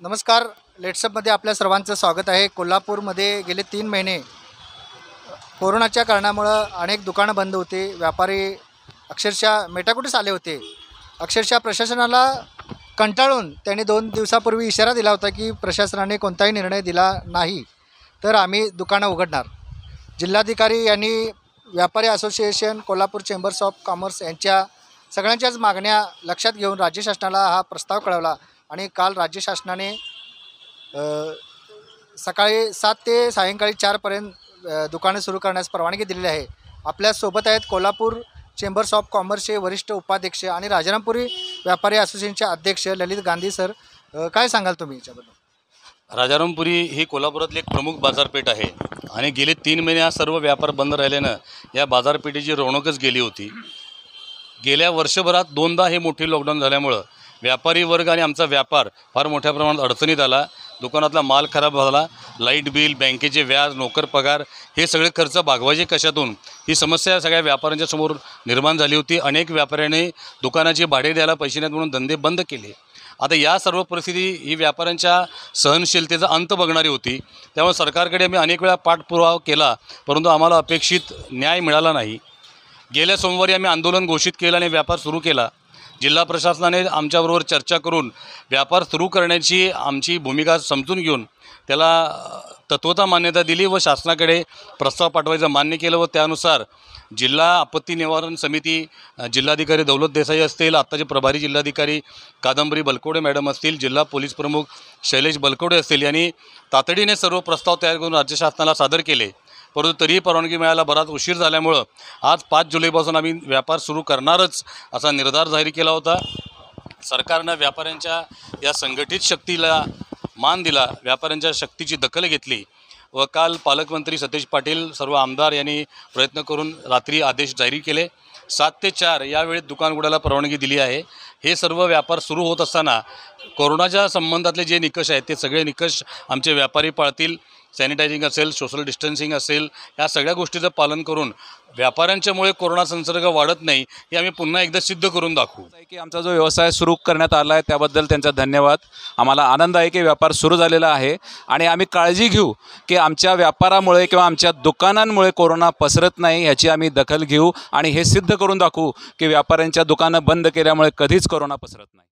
नमस्कार. लेट्सअपमध्ये आपल्या सर्वांचं स्वागत आहे. कोल्हापूरमध्ये गेले 3 महिने कोरोनाच्या कारणामुळं अनेक दुकानं बंद होती. व्यापारी अक्षरशः मेटाकुटीस आले होते. अक्षरशः प्रशासनाला कंटाळून त्यांनी 2 दिवसापूर्वी इशारा दिला होता की प्रशासनाने कोणताही निर्णय दिला नाही तर आम्ही दुकानं उघडणार. जिल्हाधिकारी यांनी व्यापारी association, Kolhapur chambers of commerce यांच्या सगळ्यांच्याच मागण्या लक्षात घेऊन राज्य शासनाला हा प्रस्ताव कळवला आणि काल राज्य शासनाने सकाळी 7 ते सायंकाळी 4पर्यंत दुकानं सुरू करण्यास परवानगी दिलेली आहे. आपल्यासोबत आहेत कोल्हापूर चेंबर्स ऑफ कॉमर्सचे वरिष्ठ उपाध्यक्ष आणि राजारामपुरी व्यापारी असोसिएशनचे अध्यक्ष ललित गांधी सर. काय सांगाल तुम्ही याच्याबद्दल? राजारामपुरी ही कोल्हापुरातली एक प्रमुख बाजारपेठ आहे आणि गेले 3 महिने हा सर्व व्यापार बंद राहिल्यानं या बाजारपेठेची रौनकच गेली होती. गेल्या वर्षभरात 2दा हे मोठे लॉकडाऊन झाल्यामुळं व्यापारी वर्ग आणि आमचा व्यापार फार मोठ्या प्रमाणात अडचणीत आला. दुकानातला माल खराब झाला, लाईट बिल, बँकेचे व्याज, नोकर पगार हे सगळे खर्च भागवायचे कशातून, ही समस्या सगळ्या व्यापाऱ्यांच्या समोर निर्माण झाली होती. अनेक व्यापाऱ्यांनी दुकानाचे भाडे द्यायला पैसे नाहीत म्हणून धंदे बंद केले. आता या सर्व परिस्थिती ही व्यापाऱ्यांच्या सहनशीलतेचा अंत बघणारी होती. त्यामुळे सरकारकडे आम्ही अनेक वेळा पाठपुरावा केला, परंतु आम्हाला अपेक्षित न्याय मिळाला नाही. गेल्या सोमवारी आम्ही आंदोलन घोषित केलं आणि व्यापार सुरू केला. जिल्हा प्रशासनाने आमच्याबरोबर चर्चा करून व्यापार सुरू करण्याची आमची भूमिका समजून घेऊन त्याला तत्वता मान्यता दिली व शासनाकडे प्रस्ताव पाठवायचं मान्य केलं व त्यानुसार जिल्हा आपत्ती निवारण समिती, जिल्हाधिकारी दौलत देसाई असतील, आत्ताचे प्रभारी जिल्हाधिकारी कादंबरी बलकवडे मॅडम असतील, जिल्हा पोलीस प्रमुख शैलेश बलकवडे असतील यांनी तातडीने सर्व प्रस्ताव तयार करून राज्य शासनाला सादर केले. परंतु तरीही परवानगी मिळायला बराच उशीर झाल्यामुळं आज 5 जुलैपासून आम्ही व्यापार सुरू करणारच असा निर्धार जाहीर केला होता. सरकारनं व्यापाऱ्यांच्या या संघटित शक्तीला मान दिला, व्यापाऱ्यांच्या शक्तीची दखल घेतली व काल पालकमंत्री सतेज पाटील, सर्व आमदार यांनी प्रयत्न करून रात्री आदेश जारी केले. 7 ते 4 या वेळेत दुकान उघडायला परवानगी दिली आहे. हे सर्व व्यापार सुरू होत असताना कोरोनाच्या संबंधातले जे निकष आहेत ते सगळे निकष आमचे व्यापारी पाळतील. सॅनिटायझिंग असेल, सोशल डिस्टन्सिंग असेल, या सगळ्या गोष्टीचं पालन करून व्यापाऱ्यांच्यामुळे कोरोना संसर्ग वाढत नाही हे आम्ही पुन्हा एकदा सिद्ध करून दाखवू. की आमचा जो व्यवसाय सुरू करण्यात आला आहे त्याबद्दल त्यांचा धन्यवाद. आम्हाला आनंद आहे की व्यापार सुरू झालेला आहे आणि आम्ही काळजी घेऊ की आमच्या व्यापारामुळे किंवा आमच्या दुकानांमुळे कोरोना पसरत नाही ह्याची आम्ही दखल घेऊ आणि हे सिद्ध करून दाखवू की व्यापाऱ्यांच्या दुकानं बंद केल्यामुळे कधीच कोरोना पसरत नाही.